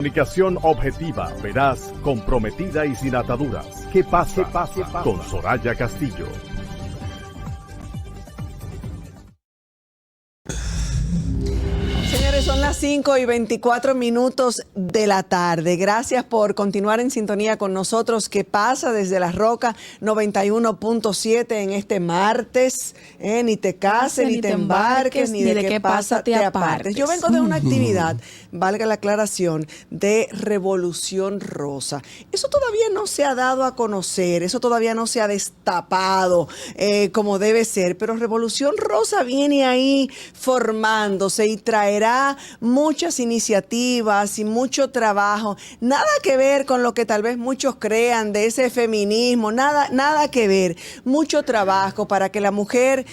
Comunicación objetiva, veraz, comprometida y sin ataduras. ¿Qué pasa? Con Soraya Castillo. Señores, son las 5:24 de la tarde. Gracias por continuar en sintonía con nosotros. ¿Qué pasa? Desde La Roca 91.7 en este martes. Ni te cases, ni te embarques, ni de qué pasa te apartes. Yo vengo de una actividad, valga la aclaración, de Revolución Rosa. Eso todavía no se ha dado a conocer, eso todavía no se ha destapado como debe ser, pero Revolución Rosa viene ahí formándose y traerá muchas iniciativas y mucho trabajo, nada que ver con lo que tal vez muchos crean de ese feminismo, nada que ver, mucho trabajo para que la mujer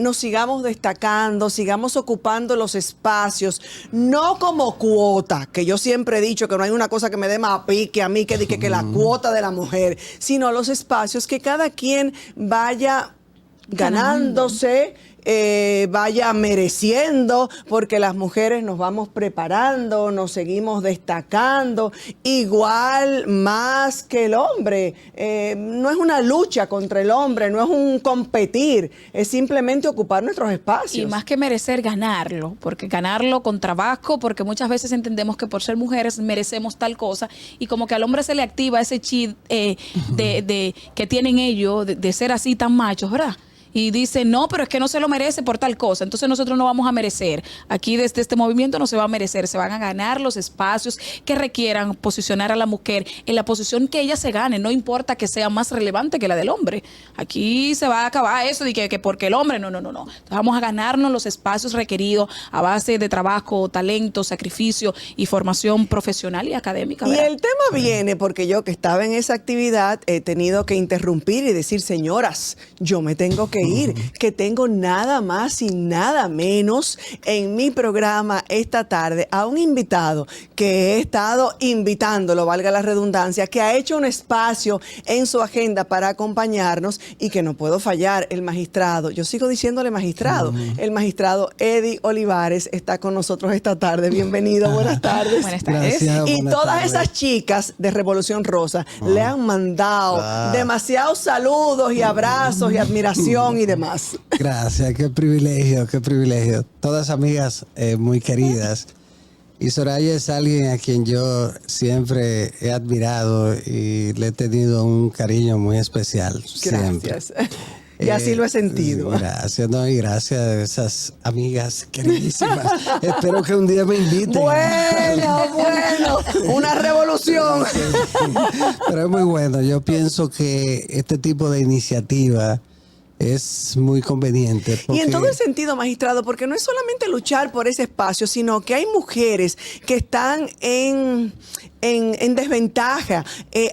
nos sigamos destacando, sigamos ocupando los espacios, no como cuota, que yo siempre he dicho que no hay una cosa que me dé más pique a mí que la cuota de la mujer, sino los espacios que cada quien vaya ganándose, vaya mereciendo, porque las mujeres nos vamos preparando, nos seguimos destacando, igual más que el hombre. No es una lucha contra el hombre, no es un competir, es simplemente ocupar nuestros espacios. Y más que merecer, ganarlo, porque ganarlo con trabajo, porque muchas veces entendemos que por ser mujeres merecemos tal cosa, y como que al hombre se le activa ese chip que tienen ellos, de ser así tan machos, ¿verdad? Y dice, no, pero es que no se lo merece por tal cosa, entonces nosotros no vamos a merecer. Aquí desde este movimiento no se va a merecer, se van a ganar los espacios que requieran posicionar a la mujer en la posición que ella se gane, no importa que sea más relevante que la del hombre. Aquí se va a acabar eso de que porque el hombre, no. Entonces vamos a ganarnos los espacios requeridos a base de trabajo, talento, sacrificio y formación profesional y académica, ¿verdad? Y el tema viene porque yo, que estaba en esa actividad, he tenido que interrumpir y decir, señoras, yo me tengo que ir, que tengo nada más y nada menos en mi programa esta tarde a un invitado que he estado invitándolo, valga la redundancia, que ha hecho un espacio en su agenda para acompañarnos y que no puedo fallar, el magistrado, yo sigo diciéndole magistrado, el magistrado Eddie Olivares está con nosotros esta tarde. Bienvenido, buenas tardes. Buenas tardes. Gracias, y todas esas chicas de Revolución Rosa le han mandado demasiados saludos y abrazos y admiración y demás. Gracias, qué privilegio, qué privilegio. Todas amigas muy queridas. Y Soraya es alguien a quien yo siempre he admirado y le he tenido un cariño muy especial. Gracias. Siempre. Y así lo he sentido. Gracias, y gracias a esas amigas queridísimas. Espero que un día me inviten. Bueno, una revolución. Pero es muy bueno. Yo pienso que este tipo de iniciativa es muy conveniente. Y en todo el sentido, magistrado, porque no es solamente luchar por ese espacio, sino que hay mujeres que están en desventaja,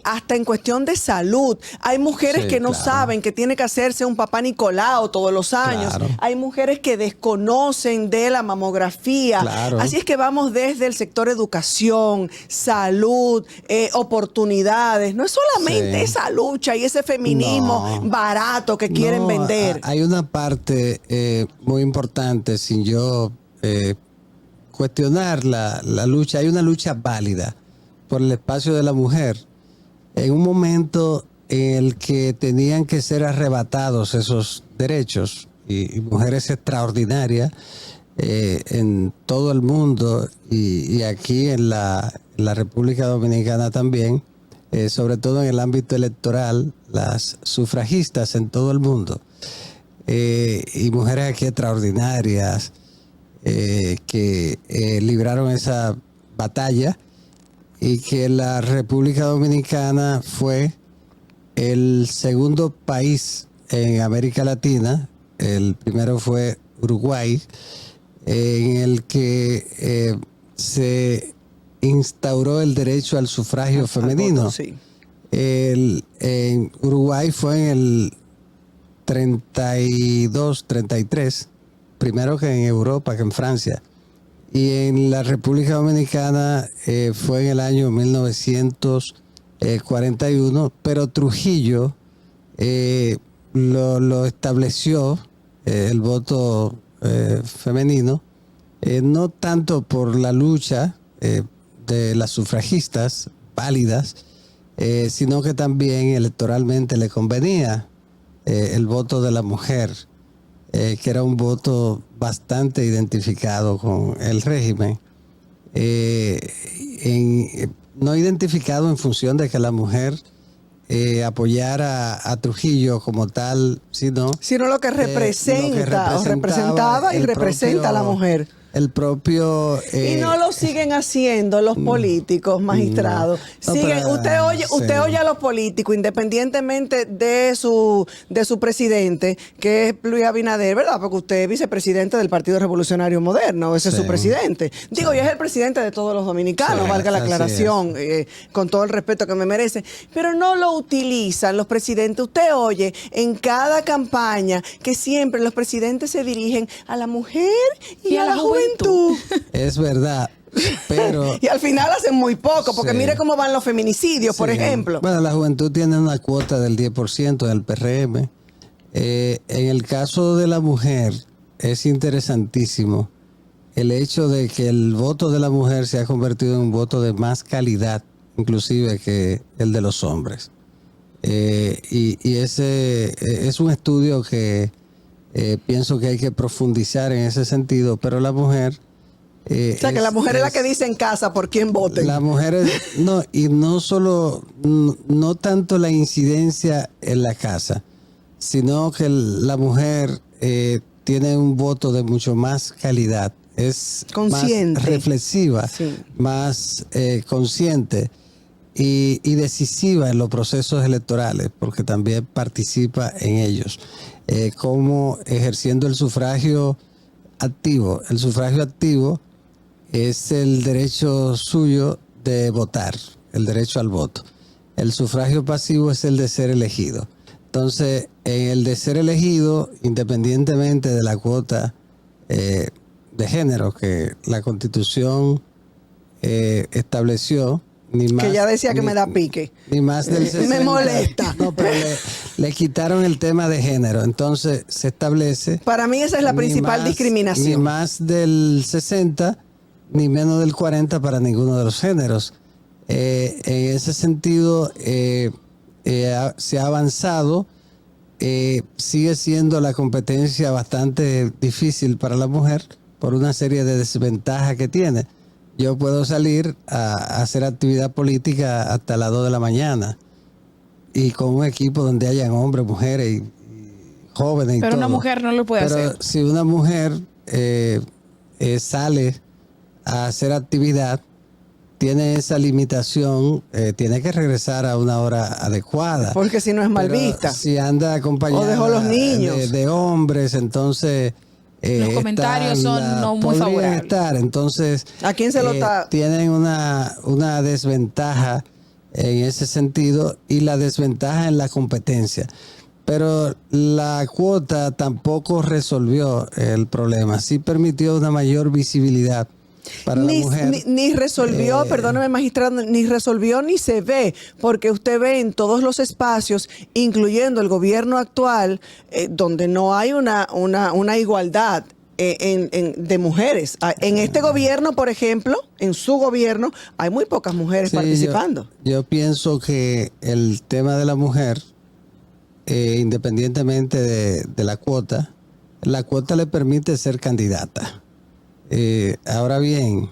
hasta en cuestión de salud. Hay mujeres que no saben que tiene que hacerse un papá Nicolau todos los años. Hay mujeres que desconocen de la mamografía. Así es que vamos desde el sector educación, salud, oportunidades. No es solamente esa lucha y ese feminismo barato que quieren vender. Hay una parte muy importante, sin yo cuestionar la lucha. Hay una lucha válida por el espacio de la mujer en un momento en el que tenían que ser arrebatados esos derechos, y mujeres extraordinarias en todo el mundo y aquí en la República Dominicana también, sobre todo en el ámbito electoral, las sufragistas en todo el mundo, y mujeres aquí extraordinarias que libraron esa batalla, y que la República Dominicana fue el segundo país en América Latina, el primero fue Uruguay, en el que se instauró el derecho al sufragio femenino. En Uruguay fue en el 32, 33, primero que en Europa, que en Francia. Y en la República Dominicana fue en el año 1941, pero Trujillo lo estableció, el voto femenino, no tanto por la lucha de las sufragistas válidas, sino que también electoralmente le convenía el voto de la mujer, que era un voto bastante identificado con el régimen, no identificado en función de que la mujer apoyara a Trujillo como tal, sino lo que representa, o representaba y representa a la mujer. El propio... y no lo siguen haciendo los políticos, magistrados. Usted oye a los políticos, independientemente de su presidente, que es Luis Abinader, ¿verdad? Porque usted es vicepresidente del Partido Revolucionario Moderno, ese es su presidente. Digo, y es el presidente de todos los dominicanos, valga la aclaración, con todo el respeto que me merece. Pero no lo utilizan los presidentes. Usted oye en cada campaña que siempre los presidentes se dirigen a la mujer y a la juventud. Es verdad, pero... y al final hacen muy poco, porque mire cómo van los feminicidios, por ejemplo. Bueno, la juventud tiene una cuota del 10% del PRM. En el caso de la mujer, es interesantísimo el hecho de que el voto de la mujer se ha convertido en un voto de más calidad, inclusive que el de los hombres. Y ese es un estudio que... pienso que hay que profundizar en ese sentido, pero la mujer... o sea, que la mujer es la que dice en casa por quién voten. La mujer no, y no solo, no tanto la incidencia en la casa, sino que la mujer tiene un voto de mucho más calidad, es consciente, más reflexiva, más consciente y decisiva en los procesos electorales, porque también participa en ellos. Como ejerciendo el sufragio activo. El sufragio activo es el derecho suyo de votar, el derecho al voto. El sufragio pasivo es el de ser elegido. Entonces, en el de ser elegido, independientemente de la cuota de género que la Constitución estableció, ni más, que ya decía que me da pique. Ni más del 60. Me molesta. No, pero le quitaron el tema de género. Entonces se establece... Para mí esa es la principal discriminación. Ni más del 60, ni menos del 40 para ninguno de los géneros. En ese sentido, se ha avanzado. Sigue siendo la competencia bastante difícil para la mujer por una serie de desventajas que tiene. Yo puedo salir a hacer actividad política hasta las 2 de la mañana y con un equipo donde hayan hombres, mujeres y jóvenes y todo. Pero una mujer no lo puede hacer. Pero si una mujer sale a hacer actividad, tiene esa limitación, tiene que regresar a una hora adecuada. Porque si no es mal vista. Si anda acompañada o dejó los niños. De hombres, entonces... los comentarios son no muy favorables. Entonces, ¿a quién se lo está? Tienen una desventaja en ese sentido y la desventaja en la competencia. Pero la cuota tampoco resolvió el problema. Sí permitió una mayor visibilidad para la mujer. Ni resolvió, perdóneme magistrado, ni resolvió ni se ve, porque usted ve en todos los espacios, incluyendo el gobierno actual, donde no hay una igualdad de mujeres. En este gobierno, por ejemplo, en su gobierno, hay muy pocas mujeres participando. Yo pienso que el tema de la mujer, independientemente de la cuota le permite ser candidata. Ahora bien,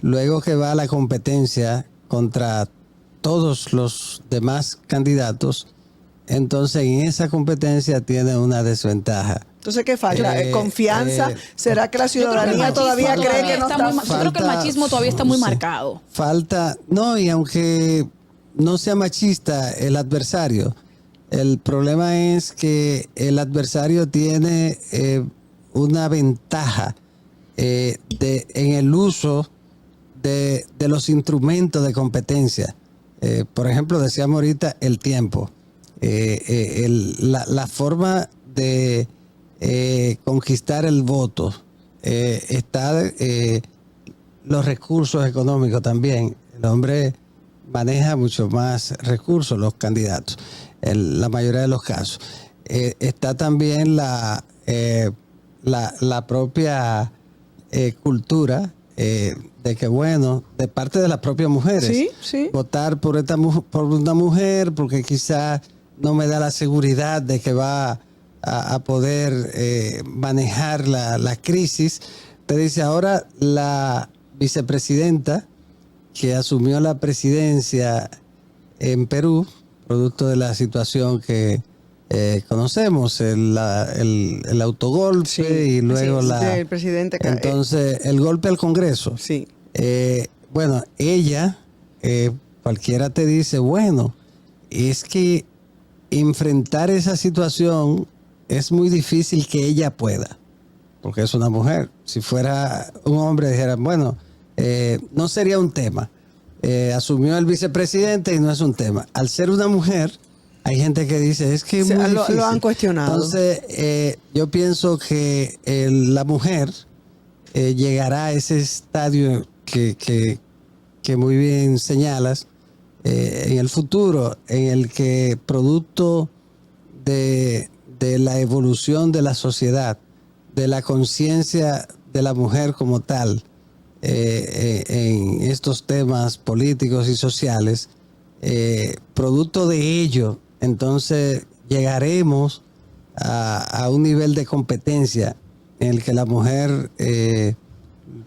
luego que va la competencia contra todos los demás candidatos, entonces en esa competencia tiene una desventaja. Entonces, ¿qué falta? ¿Confianza? ¿Será que la ciudadanía todavía cree que no está? Yo creo que el machismo todavía está muy marcado. Y aunque no sea machista el adversario, el problema es que el adversario tiene una ventaja en el uso de los instrumentos de competencia. Por ejemplo, decíamos ahorita el tiempo. La forma de conquistar el voto está los recursos económicos también. El hombre maneja mucho más recursos, los candidatos, en la mayoría de los casos. Está también la propia cultura de que bueno, de parte de las propias mujeres, Sí, sí. votar por por una mujer porque quizá no me da la seguridad de que va a poder manejar la crisis. Te dice ahora la vicepresidenta que asumió la presidencia en Perú, producto de la situación que conocemos, el autogolpe Sí, y luego así es, del presidente. Entonces, el golpe al Congreso. Sí. Bueno, ella, cualquiera te dice, bueno, es que enfrentar esa situación es muy difícil que ella pueda, porque es una mujer. Si fuera un hombre, dijeran, bueno, no sería un tema. Asumió el vicepresidente y no es un tema. Al ser una mujer, hay gente que dice, es que es muy difícil. Lo han cuestionado. Entonces, yo pienso que la mujer llegará a ese estadio que muy bien señalas, en el futuro, en el que producto de la evolución de la sociedad, de la conciencia de la mujer como tal, en estos temas políticos y sociales, producto de ello, entonces llegaremos a un nivel de competencia en el que la mujer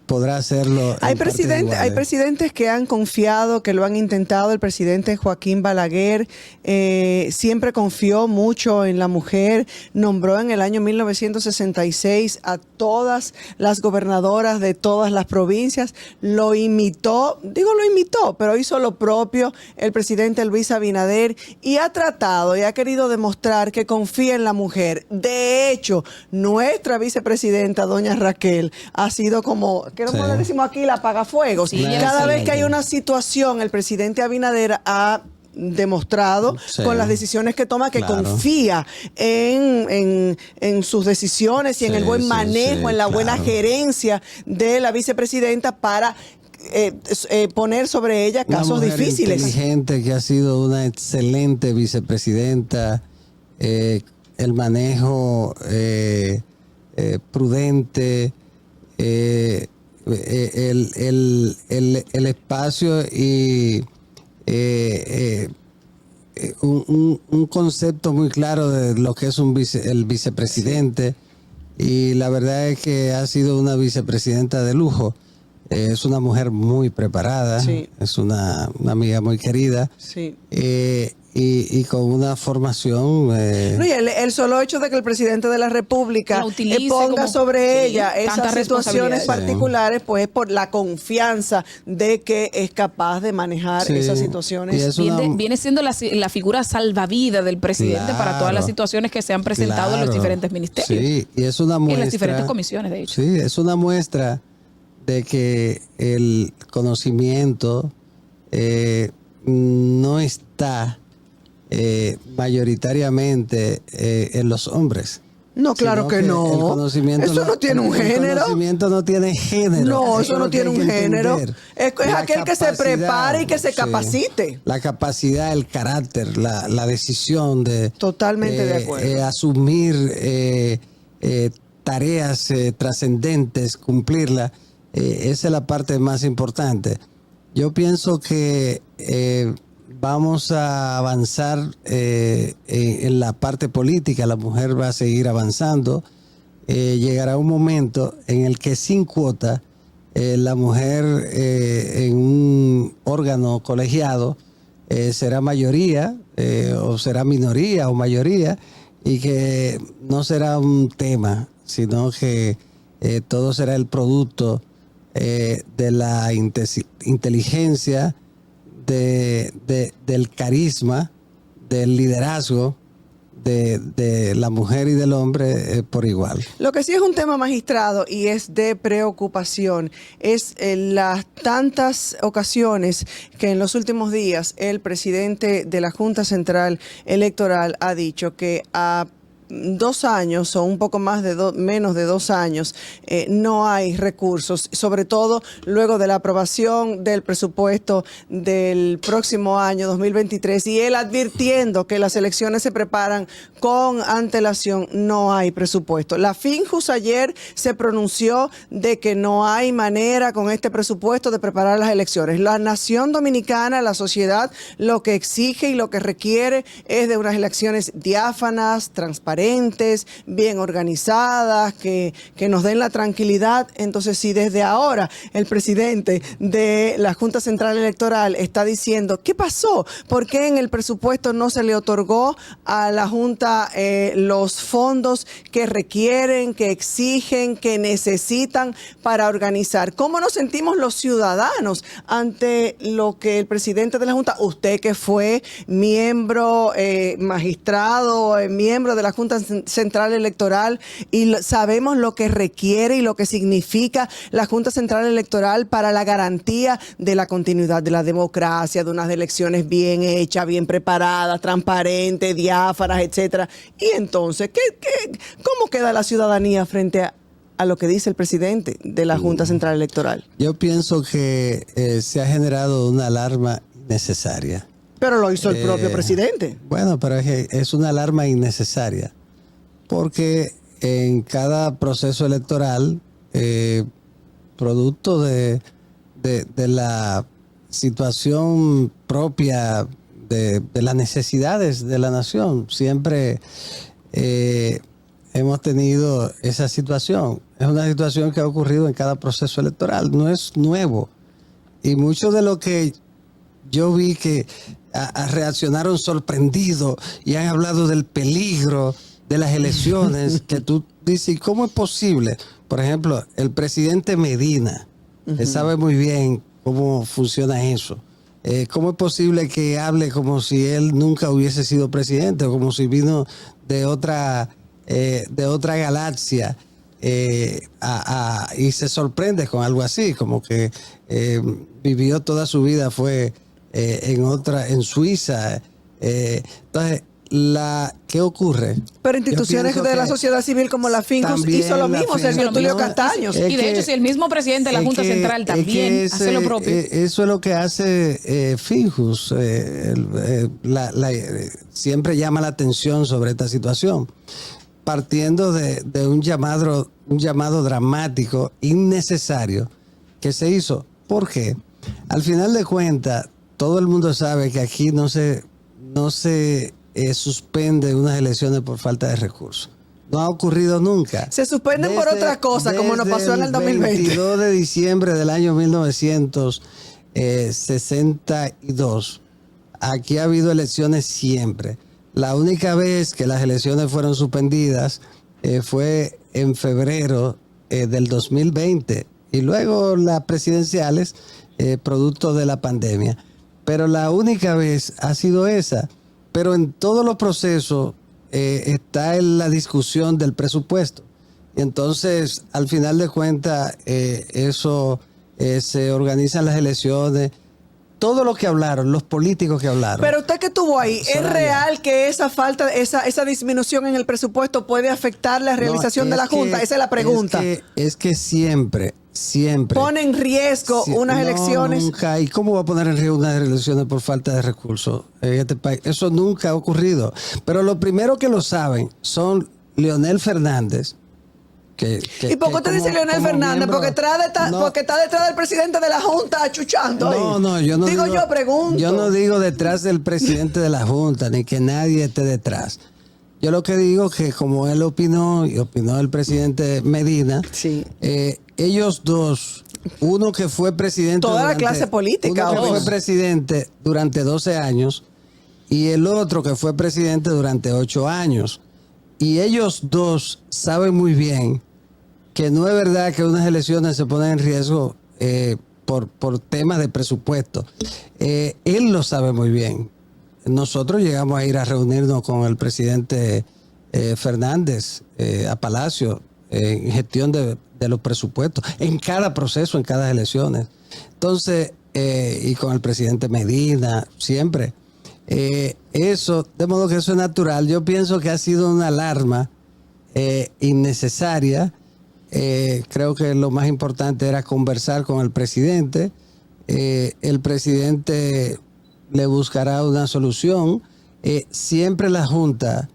podrá hacerlo. Hay presidentes que han confiado, que lo han intentado. El presidente Joaquín Balaguer siempre confió mucho en la mujer. Nombró en el año 1966 a todas las gobernadoras de todas las provincias. Lo imitó, pero hizo lo propio el presidente Luis Abinader y ha tratado y ha querido demostrar que confía en la mujer. De hecho, nuestra vicepresidenta, doña Raquel, ha sido como, ¿cómo le decimos aquí? La apagafuegos. Sí, cada vez que hay una situación, el presidente Abinader ha demostrado con las decisiones que toma que confía en sus decisiones y en el buen manejo, en la buena gerencia de la vicepresidenta para poner sobre ella casos difíciles. Inteligente, que ha sido una excelente vicepresidenta, el manejo prudente, el espacio y un concepto muy claro de lo que es el vicepresidente. Y la verdad es que ha sido una vicepresidenta de lujo. Es una mujer muy preparada, es una amiga muy querida, y con una formación. No, y el solo hecho de que el presidente de la República ponga sobre ella esas situaciones particulares, pues es por la confianza de que es capaz de manejar esas situaciones. Viene siendo la figura salvavidas del presidente para todas las situaciones que se han presentado en los diferentes ministerios. Sí, y es una muestra. En las diferentes comisiones, de hecho. Sí, es una muestra de que el conocimiento no está mayoritariamente en los hombres. No, claro que no. El conocimiento eso no tiene un género. El conocimiento no tiene género. No, eso no tiene un género. Es aquel que se prepare y que se capacite. La capacidad, el carácter, la decisión de... Totalmente de acuerdo. Asumir tareas trascendentes, cumplirlas. Esa es la parte más importante. Yo pienso que vamos a avanzar en la parte política. La mujer va a seguir avanzando. Llegará un momento en el que sin cuota la mujer en un órgano colegiado será mayoría o será minoría o mayoría, y que no será un tema, sino que todo será el producto de la inteligencia, del carisma, del liderazgo de la mujer y del hombre por igual. Lo que sí es un tema, magistrado, y es de preocupación, es las tantas ocasiones que en los últimos días el presidente de la Junta Central Electoral ha dicho que a 2 años o un poco más de menos de 2 años no hay recursos, sobre todo luego de la aprobación del presupuesto del próximo año 2023 y él advirtiendo que las elecciones se preparan con antelación, no hay presupuesto. La Finjus ayer se pronunció de que no hay manera con este presupuesto de preparar las elecciones. La nación dominicana, la sociedad, lo que exige y lo que requiere es de unas elecciones diáfanas, transparentes, bien organizadas, que nos den la tranquilidad. Entonces, si desde ahora el presidente de la Junta Central Electoral está diciendo, ¿qué pasó? ¿Por qué en el presupuesto no se le otorgó a la Junta los fondos que requieren, que exigen, que necesitan para organizar? ¿Cómo nos sentimos los ciudadanos ante lo que el presidente de la Junta, usted que fue miembro, magistrado, miembro de la Junta Central Electoral, y sabemos lo que requiere y lo que significa la Junta Central Electoral para la garantía de la continuidad de la democracia, de unas elecciones bien hechas, bien preparadas, transparentes, diáfanas, etcétera? Y entonces, ¿cómo queda la ciudadanía frente a lo que dice el presidente de la Junta Central Electoral? Yo pienso que se ha generado una alarma innecesaria. Pero lo hizo el propio presidente. Bueno, pero es una alarma innecesaria, porque en cada proceso electoral, producto de la situación propia de las necesidades de la nación, siempre hemos tenido esa situación. Es una situación que ha ocurrido en cada proceso electoral, no es nuevo. Y mucho de lo que yo vi que reaccionaron sorprendidos y han hablado del peligro de las elecciones, que tú dices, ¿cómo es posible? Por ejemplo, el presidente Medina, él sabe muy bien cómo funciona eso. ¿Cómo es posible que hable como si él nunca hubiese sido presidente o como si vino de otra galaxia y se sorprende con algo así, como que vivió toda su vida, fue en Suiza? Entonces, ¿qué ocurre? Pero instituciones de la sociedad civil como la Finjus hizo lo mismo, Sergio Tulio Castaños. Y de hecho, si el mismo presidente de la Junta Central también hace lo propio. Eso es lo que hace Finjus. Siempre llama la atención sobre esta situación, partiendo de un llamado dramático, innecesario, que se hizo. ¿Por qué? Al final de cuentas, todo el mundo sabe que aquí no se suspende unas elecciones por falta de recursos. No ha ocurrido nunca. Se suspenden por otras cosas, como nos pasó en el 2020. El 22 de diciembre del año 1962, aquí ha habido elecciones siempre. La única vez que las elecciones fueron suspendidas fue en febrero del 2020 y luego las presidenciales, producto de la pandemia. Pero la única vez ha sido esa. Pero en todos los procesos está en la discusión del presupuesto. Y entonces, al final de cuentas, se organizan las elecciones. Todo lo que hablaron, los políticos que hablaron. Pero usted que estuvo ahí, ¿es real que esa falta, esa disminución en el presupuesto puede afectar la realización de la Junta? Esa es la pregunta. Es que siempre pone en riesgo unas elecciones. Nunca. ¿Y cómo va a poner en riesgo unas elecciones por falta de recursos en este país? Eso nunca ha ocurrido. Pero lo primero que lo saben son Leonel Fernández. ¿Y por qué te dice Leonel Fernández? Porque está detrás del presidente de la Junta achuchando. Yo no digo. Yo pregunto. Yo no digo detrás del presidente de la Junta, ni que nadie esté detrás. Yo lo que digo es que como él opinó, y opinó el presidente Medina, sí. Ellos dos, uno que fue presidente... Toda la clase política. Uno que fue presidente durante 12 años y el otro que fue presidente durante 8 años. Y ellos dos saben muy bien que no es verdad que unas elecciones se ponen en riesgo por temas de presupuesto. Él lo sabe muy bien. Nosotros llegamos a ir a reunirnos con el presidente Fernández a Palacio en gestión de los presupuestos, en cada proceso, en cada elecciones. Entonces, y con el presidente Medina, siempre. Eso, de modo que eso es natural. Yo pienso que ha sido una alarma innecesaria. Creo que lo más importante era conversar con el presidente. El presidente le buscará una solución. Siempre la Junta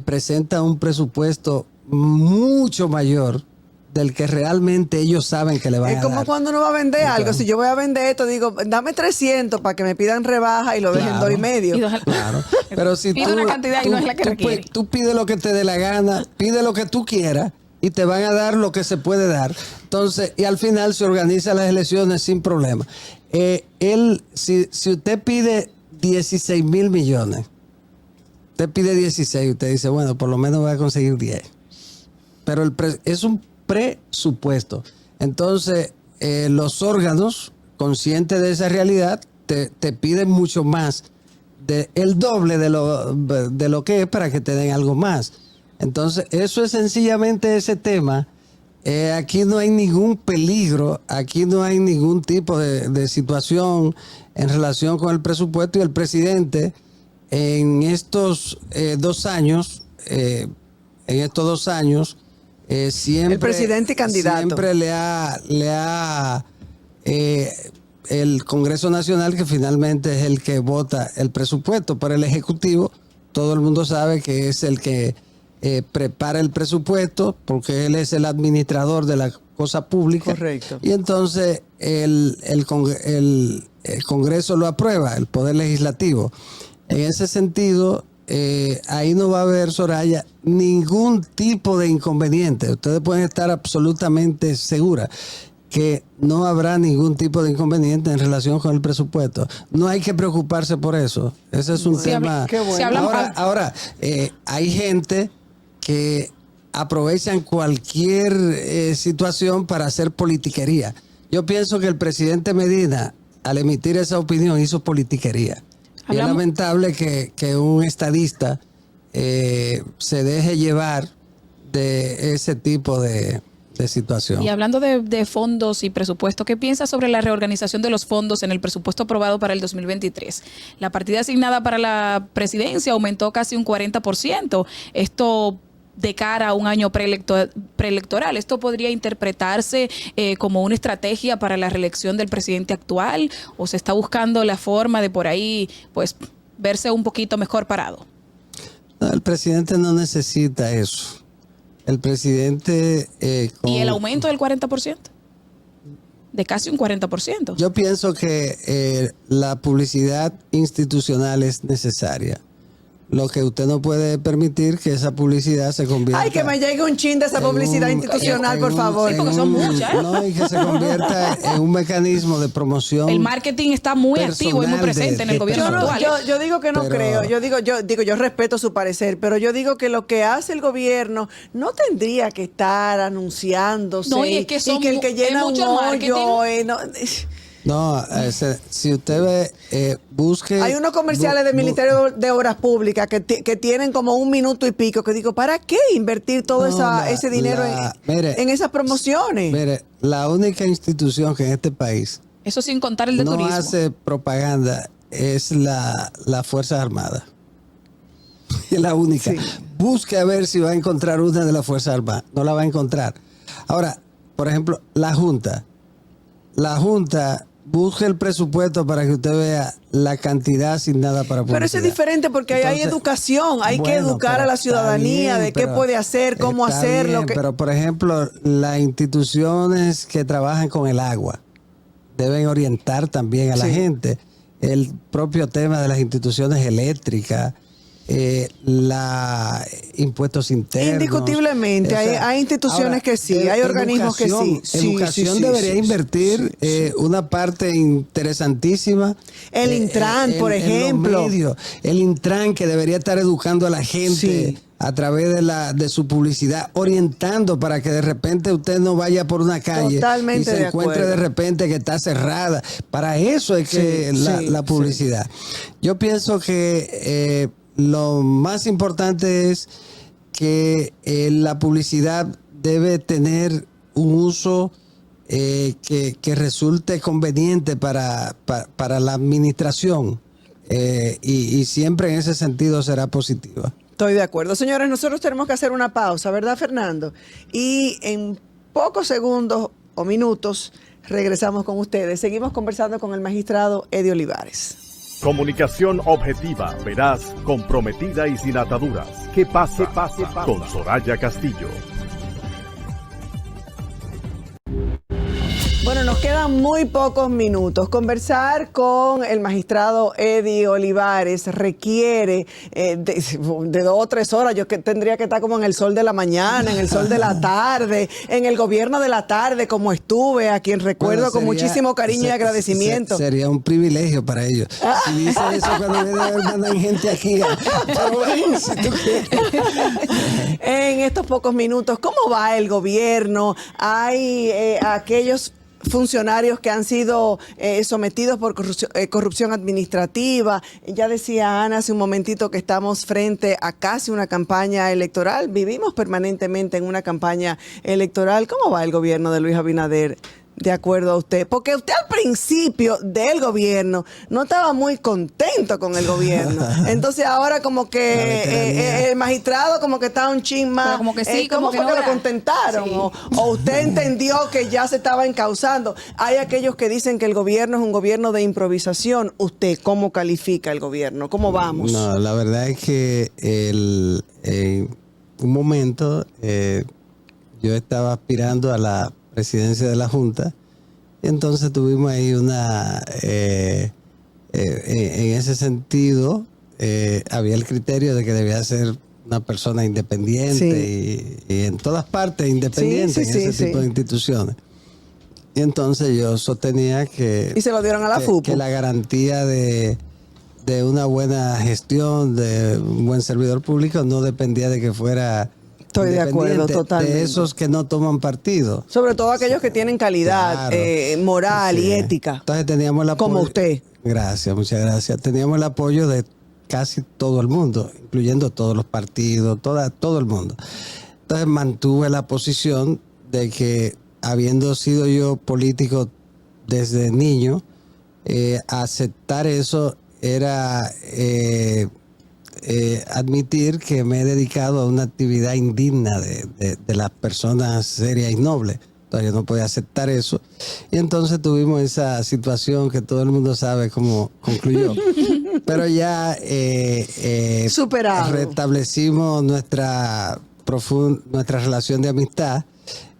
presenta un presupuesto mucho mayor del que realmente ellos saben que le van a dar. Es como cuando uno va a vender algo. Si yo voy a vender esto, digo, dame 300 para que me pidan rebaja y lo dejen 2,5. Claro. Pero si pide una cantidad y no es la que requiere. Tú pides lo que te dé la gana, pide lo que tú quieras y te van a dar lo que se puede dar. Entonces, y al final se organizan las elecciones sin problema. Si usted pide 16 mil millones, usted pide 16, usted dice, bueno, por lo menos voy a conseguir 10. Pero es un presupuesto. Entonces, los órganos, conscientes de esa realidad, te piden mucho más, el doble de lo que es para que te den algo más. Entonces, eso es sencillamente ese tema. Aquí no hay ningún peligro, aquí no hay ningún tipo de situación en relación con el presupuesto, y el presidente en estos 2 años, siempre el presidente y candidato siempre el Congreso Nacional, que finalmente es el que vota el presupuesto, para el Ejecutivo todo el mundo sabe que es el que prepara el presupuesto, porque él es el administrador de la cosa pública. Correcto. Y entonces el Congreso lo aprueba, el Poder Legislativo. En ese sentido, ahí no va a haber, Soraya, ningún tipo de inconveniente. Ustedes pueden estar absolutamente seguras que no habrá ningún tipo de inconveniente en relación con el presupuesto. No hay que preocuparse por eso. Ese es un tema. Qué bueno. Ahora, hay gente que aprovechan cualquier situación para hacer politiquería. Yo pienso que el presidente Medina, al emitir esa opinión, hizo politiquería. Y es lamentable que un estadista se deje llevar de ese tipo de situación. Y hablando de fondos y presupuesto, ¿qué piensas sobre la reorganización de los fondos en el presupuesto aprobado para el 2023? La partida asignada para la presidencia aumentó casi un 40%. Esto de cara a un año preelectoral. ¿Esto podría interpretarse como una estrategia para la reelección del presidente actual, o se está buscando la forma de por ahí pues verse un poquito mejor parado? No, el presidente no necesita eso. El presidente... ¿Y el aumento del 40%? De casi un 40%. Yo pienso que la publicidad institucional es necesaria. Lo que usted no puede permitir que esa publicidad se convierta... Ay, que me llegue un chin de esa publicidad institucional, por favor. Sí, porque son muchas. No, y que se convierta en un mecanismo de promoción. El marketing está muy activo y muy presente en el gobierno actual. Yo digo que no creo. Yo respeto su parecer, pero yo digo que lo que hace el gobierno no tendría que estar anunciándose. No, y es que son el que llena un hoyo. No, si usted ve, busque... Hay unos comerciales del Ministerio de Obras Públicas que tienen como 1 minuto y pico, que digo, ¿para qué invertir todo ese dinero en esas promociones? Mire, la única institución que en este país... Eso sin contar el de turismo. No hace propaganda, es la Fuerzas Armadas. Es la única. Sí. Busque a ver si va a encontrar una de las Fuerzas Armadas. No la va a encontrar. Ahora, por ejemplo, la Junta. La Junta... Busque el presupuesto para que usted vea la cantidad asignada para publicidad. Pero eso es diferente porque hay educación, hay que educar a la ciudadanía de qué puede hacer, cómo hacerlo. Pero, por ejemplo, las instituciones que trabajan con el agua deben orientar también a la gente. El propio tema de las instituciones eléctricas, impuestos internos. Indiscutiblemente, hay instituciones que sí, hay organismos que sí. Educación debería invertir una parte interesantísima. El Intran, por ejemplo. El Intran, que debería estar educando a la gente a través de su publicidad, orientando para que de repente usted no vaya por una calle y se encuentre de repente que está cerrada. Para eso es que la publicidad. Yo pienso que lo más importante es que la publicidad debe tener un uso que resulte conveniente para la administración. y siempre en ese sentido será positiva. Estoy de acuerdo. Señores, nosotros tenemos que hacer una pausa, ¿verdad, Fernando? Y en pocos segundos o minutos regresamos con ustedes. Seguimos conversando con el magistrado Eddie Olivares. Comunicación objetiva, veraz, comprometida y sin ataduras. ¿Qué pasa? Con Soraya Castillo. Bueno, nos quedan muy pocos minutos. Conversar con el magistrado Eddie Olivares requiere de 2 o 3 horas. Yo tendría que estar como en el sol de la mañana, en el sol de la tarde, en el gobierno de la tarde, como estuve, a quien recuerdo con muchísimo cariño y agradecimiento. Sería un privilegio para ellos. Si dicen eso cuando mandan gente aquí. Pero bueno, si tú quieres. En estos pocos minutos, ¿cómo va el gobierno? Hay aquellos funcionarios que han sido sometidos por corrupción administrativa. Ya decía Ana hace un momentito que estamos frente a casi una campaña electoral. Vivimos permanentemente en una campaña electoral. ¿Cómo va el gobierno de Luis Abinader? De acuerdo a usted, porque usted al principio del gobierno no estaba muy contento con el gobierno. Entonces ahora como que el magistrado como que está un chin más. Pero como que sí, ¿cómo como que fue no que lo era? contentaron? Sí. O usted entendió que ya se estaba encauzando. Hay aquellos que dicen que el gobierno es un gobierno de improvisación. ¿Usted cómo califica el gobierno? ¿Cómo vamos? No, la verdad es que en un momento yo estaba aspirando a la presidencia de la Junta, y entonces tuvimos ahí en ese sentido, había el criterio de que debía ser una persona independiente y en todas partes independiente en ese tipo de instituciones. Y entonces yo sostenía que... Y se lo dieron a la FUPO. Que la garantía de una buena gestión, de un buen servidor público, no dependía de que fuera... Estoy de acuerdo, totalmente. De esos que no toman partido. Sobre todo aquellos que tienen calidad moral y ética. Entonces teníamos el apoyo. Como usted. Gracias, muchas gracias. Teníamos el apoyo de casi todo el mundo, incluyendo todos los partidos, todo el mundo. Entonces mantuve la posición de que, habiendo sido yo político desde niño, aceptar eso era... admitir que me he dedicado a una actividad indigna de las personas serias y nobles. Entonces yo no podía aceptar eso. Y entonces tuvimos esa situación que todo el mundo sabe cómo concluyó. Pero ya superado. Restablecimos nuestra relación de amistad,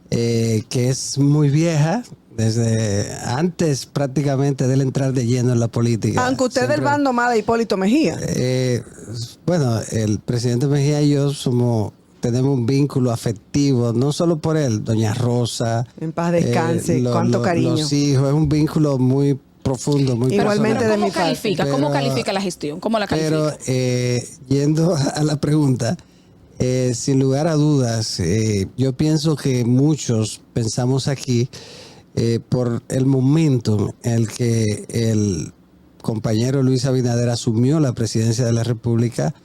que es muy vieja, desde antes prácticamente de él entrar de lleno en la política. Aunque usted es del bando más de Hipólito Mejía. Bueno, el presidente Mejía y yo tenemos un vínculo afectivo, no solo por él, doña Rosa. En paz descanse, cuánto cariño. Los hijos, es un vínculo muy profundo, muy igualmente personal. de mi califica? parte. ¿Cómo califica la gestión? ¿Cómo la califica? Pero yendo a la pregunta, sin lugar a dudas, yo pienso que muchos pensamos aquí, por el momento en el que el compañero Luis Abinader asumió la presidencia de la República,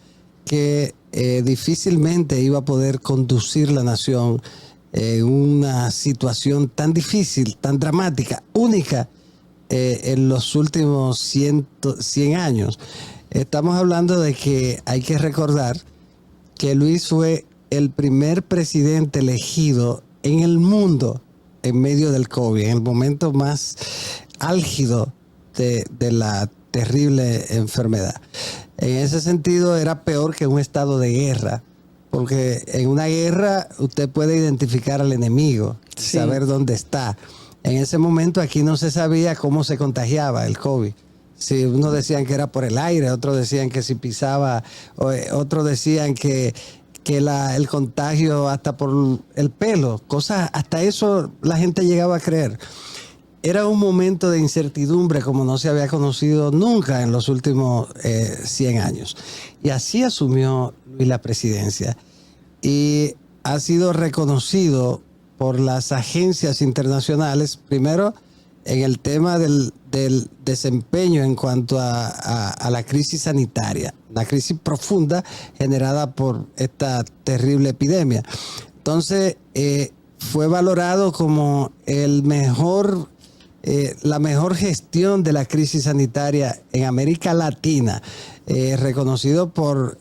que difícilmente iba a poder conducir la nación en una situación tan difícil, tan dramática, única en los últimos 100 años. Estamos hablando de que hay que recordar que Luis fue el primer presidente elegido en el mundo en medio del COVID, en el momento más álgido de la terrible enfermedad. En ese sentido era peor que un estado de guerra, porque en una guerra usted puede identificar al enemigo, saber dónde está. En ese momento aquí no se sabía cómo se contagiaba el COVID. Si unos decían que era por el aire, otros decían que si pisaba, otros decían que el contagio hasta por el pelo, cosas, hasta eso la gente llegaba a creer. Era un momento de incertidumbre como no se había conocido nunca en los últimos 100 años. Y así asumió Luis la presidencia. Y ha sido reconocido por las agencias internacionales, primero en el tema del desempeño en cuanto a la crisis sanitaria, la crisis profunda generada por esta terrible epidemia. Entonces, fue valorado como el mejor la mejor gestión de la crisis sanitaria en América Latina, reconocido por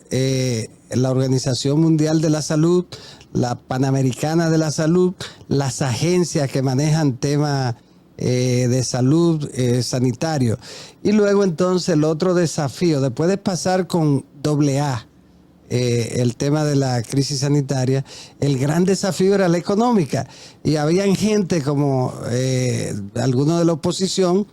la Organización Mundial de la Salud, la Panamericana de la Salud, las agencias que manejan temas de salud sanitario. Y luego entonces el otro desafío, después de pasar con AA, el tema de la crisis sanitaria, el gran desafío era la económica. Y habían gente como algunos de la oposición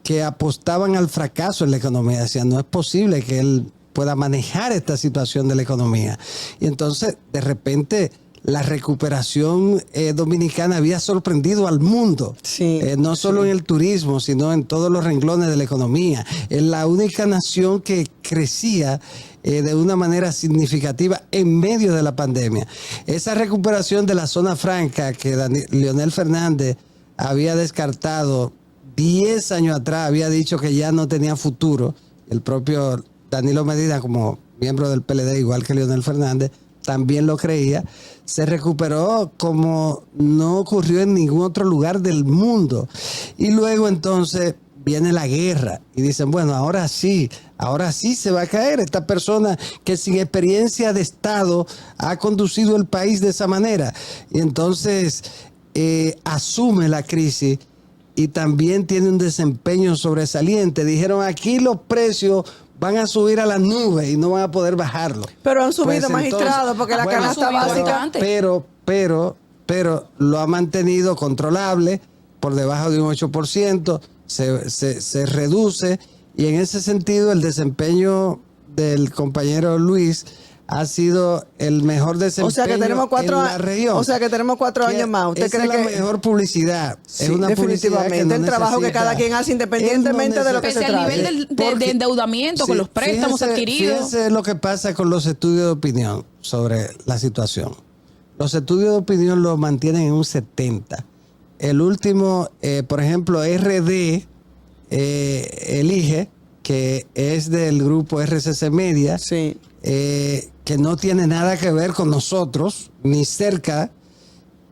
que apostaban al fracaso en la economía. Decían, no es posible que él pueda manejar esta situación de la economía. Y entonces, de repente, la recuperación dominicana había sorprendido al mundo. Sí, no solo en el turismo, sino en todos los renglones de la economía. Es la única nación que crecía de una manera significativa en medio de la pandemia. Esa recuperación de la zona franca que Leonel Fernández había descartado 10 años atrás, había dicho que ya no tenía futuro. El propio Danilo Medina, como miembro del PLD, igual que Leonel Fernández, también lo creía. Se recuperó como no ocurrió en ningún otro lugar del mundo. Y luego entonces viene la guerra y dicen, bueno, ahora sí se va a caer esta persona que sin experiencia de Estado ha conducido el país de esa manera. Y entonces asume la crisis y también tiene un desempeño sobresaliente. Dijeron, aquí los precios van a subir a las nubes y no van a poder bajarlo. Pero han subido, pues, magistrado, porque la canasta básica... Pero lo ha mantenido controlable, por debajo de un 8%, se reduce, y en ese sentido el desempeño del compañero Luis ha sido el mejor desempeño en la región. O sea que tenemos 4 años más. ¿Usted cree que es la mejor publicidad? Sí, es una definitivamente. publicidad que el trabajo que cada quien hace independientemente de lo que se trate. A nivel de endeudamiento, con los préstamos adquiridos. Fíjense lo que pasa con los estudios de opinión sobre la situación. Los estudios de opinión los mantienen en un 70. El último, por ejemplo, RD elige, que es del grupo RCC Media, sí, que no tiene nada que ver con nosotros, ni cerca,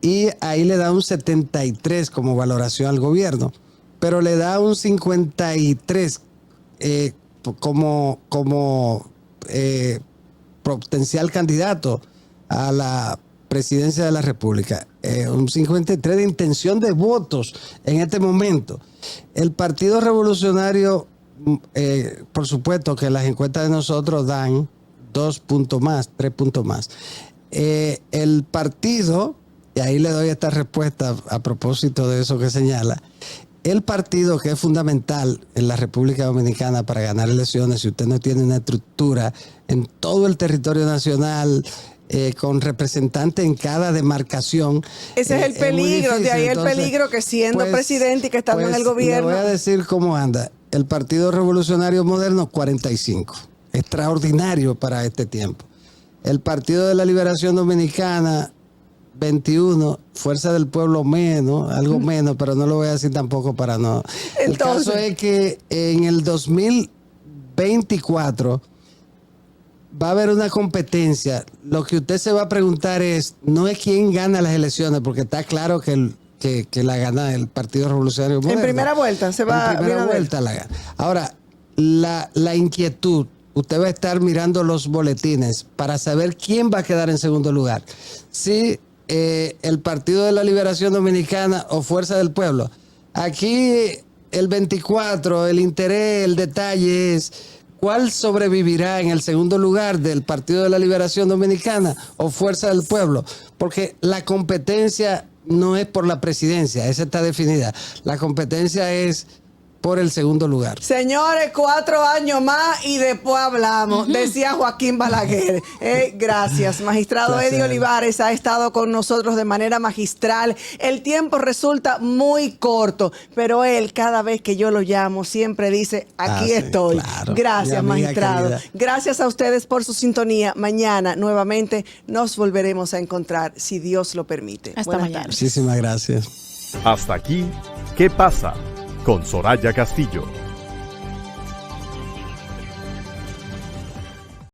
y ahí le da un 73 como valoración al gobierno, pero le da un 53 como potencial candidato a la presidencia de la República. Un 53 de intención de votos en este momento. El Partido Revolucionario, por supuesto que las encuestas de nosotros dan 2 puntos más, 3 puntos más. El partido, y ahí le doy esta respuesta a propósito de eso que señala, el partido que es fundamental en la República Dominicana para ganar elecciones, si usted no tiene una estructura en todo el territorio nacional, con representantes en cada demarcación. Ese es el peligro, de ahí el peligro que siendo presidente y que estando en el gobierno. Le voy a decir cómo anda. El Partido Revolucionario Moderno, 45. Extraordinario para este tiempo. El Partido de la Liberación Dominicana, 21. Fuerza del Pueblo menos, algo menos, pero no lo voy a decir tampoco para no. El caso es que en el 2024 va a haber una competencia. Lo que usted se va a preguntar no es quién gana las elecciones, porque está claro que la gana el Partido Revolucionario Moderno. En primera vuelta se va. En primera vuelta la gana. Ahora, la inquietud, usted va a estar mirando los boletines para saber quién va a quedar en segundo lugar. Si el Partido de la Liberación Dominicana o Fuerza del Pueblo. Aquí el 24, el interés, el detalle es ¿cuál sobrevivirá en el segundo lugar, del Partido de la Liberación Dominicana o Fuerza del Pueblo? Porque la competencia no es por la presidencia, esa está definida. La competencia es por el segundo lugar. Señores, 4 años más y después hablamos, decía Joaquín Balaguer. Gracias, magistrado Gracias. Eddie Olivares ha estado con nosotros de manera magistral. El tiempo resulta muy corto, pero él cada vez que yo lo llamo siempre dice, aquí estoy. Claro. Gracias, magistrado. Gracias a ustedes por su sintonía. Mañana nuevamente nos volveremos a encontrar, si Dios lo permite. Hasta mañana. Muchísimas gracias. Hasta aquí, ¿qué pasa? Con Soraya Castillo.